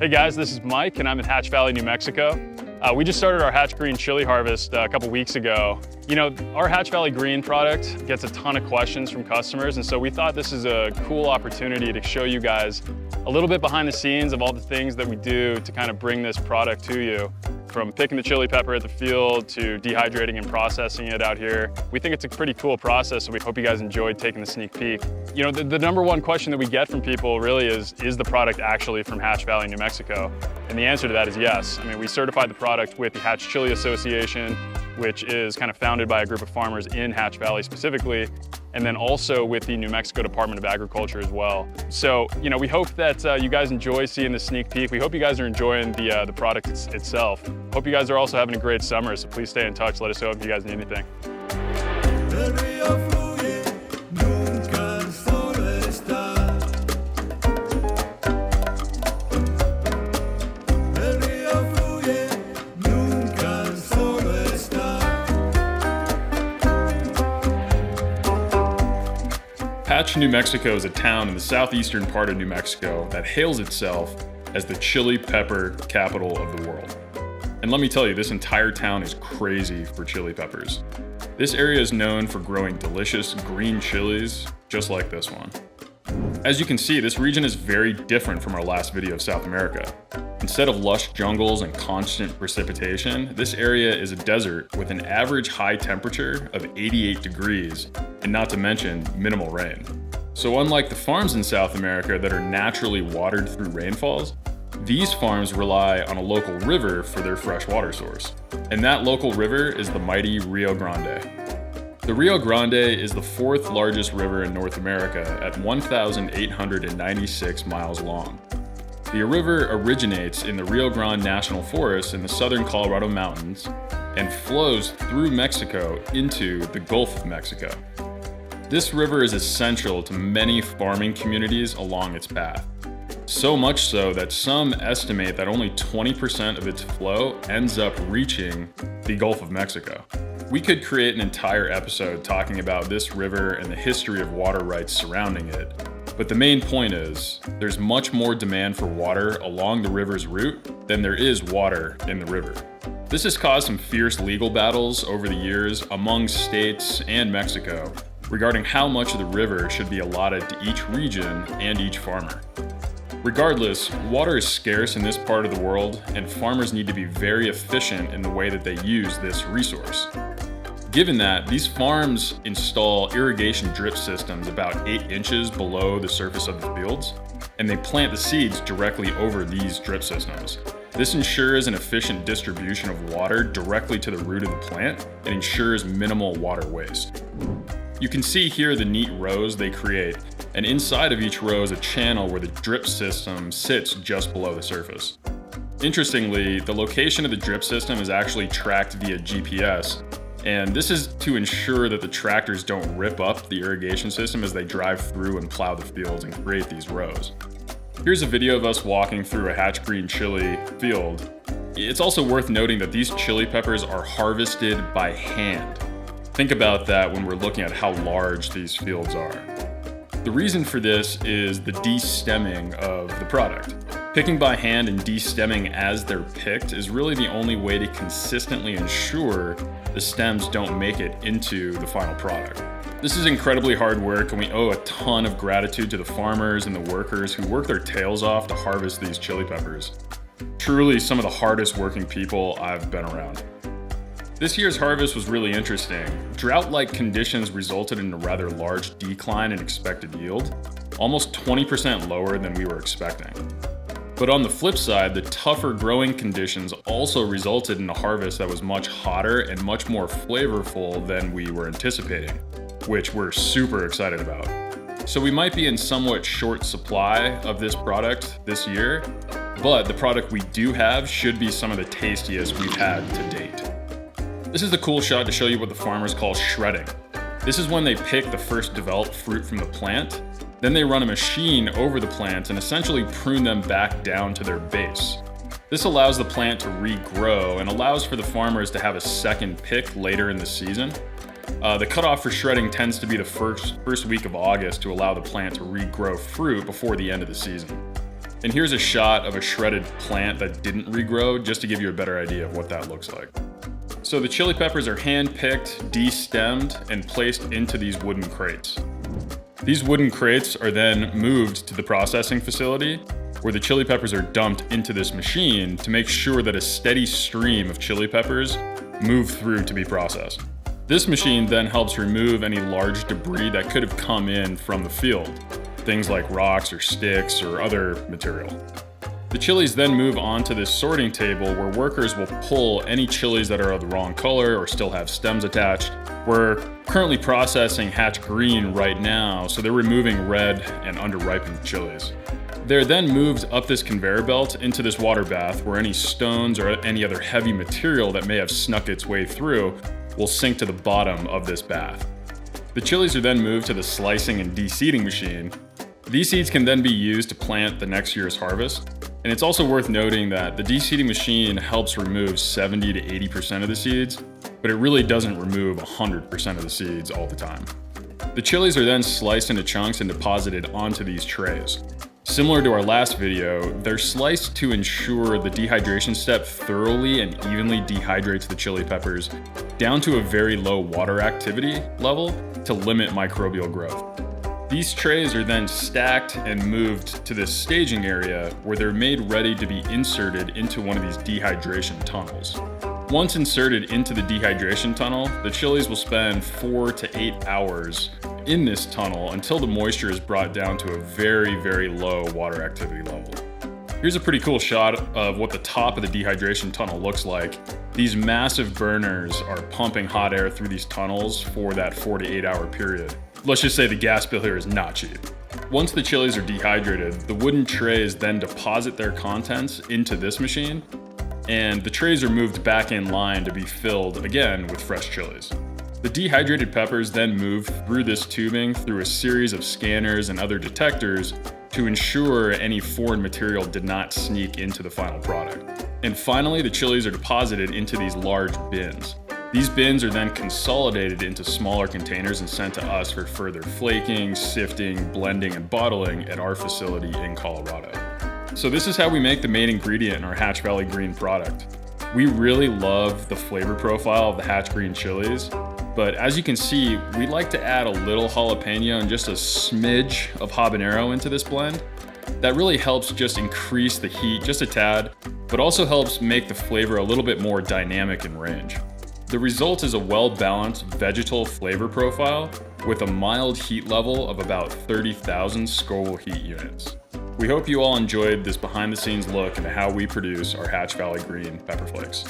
Hey guys, this is Mike and I'm in Hatch Valley, New Mexico. We just started our Hatch Green chili harvest a couple weeks ago. You know, our Hatch Valley Green product gets a ton of questions from customers, and so we thought this is a cool opportunity to show you guys a little bit behind the scenes of all the things that we do to kind of bring this product to you. From picking the chili pepper at the field to dehydrating and processing it out here. We think it's a pretty cool process, so we hope you guys enjoyed taking the sneak peek. You know, the number one question that we get from people really is the product actually from Hatch Valley, New Mexico? And the answer to that is yes. I mean, we certified the product with the Hatch Chili Association, which is kind of founded by a group of farmers in Hatch Valley specifically, and then also with the New Mexico Department of Agriculture as well. So, you know, we hope that you guys enjoy seeing the sneak peek. We hope you guys are enjoying the product itself. Hope you guys are also having a great summer, so please stay in touch. Let us know if you guys need anything. Hatch, New Mexico is a town in the southeastern part of New Mexico that hails itself as the chili pepper capital of the world. And let me tell you, this entire town is crazy for chili peppers. This area is known for growing delicious green chilies, just like this one. As you can see, this region is very different from our last video of South America. Instead of lush jungles and constant precipitation, this area is a desert with an average high temperature of 88 degrees, and not to mention minimal rain. So unlike the farms in South America that are naturally watered through rainfalls, these farms rely on a local river for their fresh water source. And that local river is the mighty Rio Grande. The Rio Grande is the fourth largest river in North America at 1,896 miles long. The river originates in the Rio Grande National Forest in the southern Colorado mountains and flows through Mexico into the Gulf of Mexico. This river is essential to many farming communities along its path. So much so that some estimate that only 20% of its flow ends up reaching the Gulf of Mexico. We could create an entire episode talking about this river and the history of water rights surrounding it. But the main point is, there's much more demand for water along the river's route than there is water in the river. This has caused some fierce legal battles over the years among states and Mexico regarding how much of the river should be allotted to each region and each farmer. Regardless, water is scarce in this part of the world, and farmers need to be very efficient in the way that they use this resource. Given that, these farms install irrigation drip systems about 8 inches below the surface of the fields, and they plant the seeds directly over these drip systems. This ensures an efficient distribution of water directly to the root of the plant and ensures minimal water waste. You can see here the neat rows they create, and inside of each row is a channel where the drip system sits just below the surface. Interestingly, the location of the drip system is actually tracked via GPS, and this is to ensure that the tractors don't rip up the irrigation system as they drive through and plow the fields and create these rows. Here's a video of us walking through a Hatch Green chili field. It's also worth noting that these chili peppers are harvested by hand. Think about that when we're looking at how large these fields are. The reason for this is the de-stemming of the product. Picking by hand and de-stemming as they're picked is really the only way to consistently ensure the stems don't make it into the final product. This is incredibly hard work, and we owe a ton of gratitude to the farmers and the workers who work their tails off to harvest these chili peppers. Truly some of the hardest working people I've been around. This year's harvest was really interesting. Drought-like conditions resulted in a rather large decline in expected yield, almost 20% lower than we were expecting. But on the flip side, the tougher growing conditions also resulted in a harvest that was much hotter and much more flavorful than we were anticipating, which we're super excited about. So we might be in somewhat short supply of this product this year, but the product we do have should be some of the tastiest we've had to date. This is the cool shot to show you what the farmers call shredding. This is when they pick the first developed fruit from the plant, then they run a machine over the plants and essentially prune them back down to their base. This allows the plant to regrow and allows for the farmers to have a second pick later in the season. The cutoff for shredding tends to be the first week of August to allow the plant to regrow fruit before the end of the season. And here's a shot of a shredded plant that didn't regrow, just to give you a better idea of what that looks like. So the chili peppers are hand-picked, de-stemmed, and placed into these wooden crates. These wooden crates are then moved to the processing facility, where the chili peppers are dumped into this machine to make sure that a steady stream of chili peppers move through to be processed. This machine then helps remove any large debris that could have come in from the field, things like rocks or sticks or other material. The chilies then move on to this sorting table where workers will pull any chilies that are of the wrong color or still have stems attached. We're currently processing hatch green right now, so they're removing red and underripened chilies. They're then moved up this conveyor belt into this water bath where any stones or any other heavy material that may have snuck its way through will sink to the bottom of this bath. The chilies are then moved to the slicing and de-seeding machine. These seeds can then be used to plant the next year's harvest. And it's also worth noting that the de-seeding machine helps remove 70 to 80% of the seeds, but it really doesn't remove 100% of the seeds all the time. The chilies are then sliced into chunks and deposited onto these trays. Similar to our last video, they're sliced to ensure the dehydration step thoroughly and evenly dehydrates the chili peppers down to a very low water activity level to limit microbial growth. These trays are then stacked and moved to this staging area where they're made ready to be inserted into one of these dehydration tunnels. Once inserted into the dehydration tunnel, the chilies will spend 4 to 8 hours in this tunnel until the moisture is brought down to a very, very low water activity level. Here's a pretty cool shot of what the top of the dehydration tunnel looks like. These massive burners are pumping hot air through these tunnels for that 4 to 8 hour period. Let's just say the gas bill here is not cheap. Once the chilies are dehydrated, the wooden trays then deposit their contents into this machine, and the trays are moved back in line to be filled again with fresh chilies. The dehydrated peppers then move through this tubing through a series of scanners and other detectors to ensure any foreign material did not sneak into the final product. And finally, the chilies are deposited into these large bins. These bins are then consolidated into smaller containers and sent to us for further flaking, sifting, blending, and bottling at our facility in Colorado. So this is how we make the main ingredient in our Hatch Valley Green product. We really love the flavor profile of the Hatch Green chilies, but as you can see, we like to add a little jalapeno and just a smidge of habanero into this blend. That really helps just increase the heat just a tad, but also helps make the flavor a little bit more dynamic in range. The result is a well-balanced vegetal flavor profile with a mild heat level of about 30,000 Scoville heat units. We hope you all enjoyed this behind-the-scenes look into how we produce our Hatch Valley Green pepper flakes.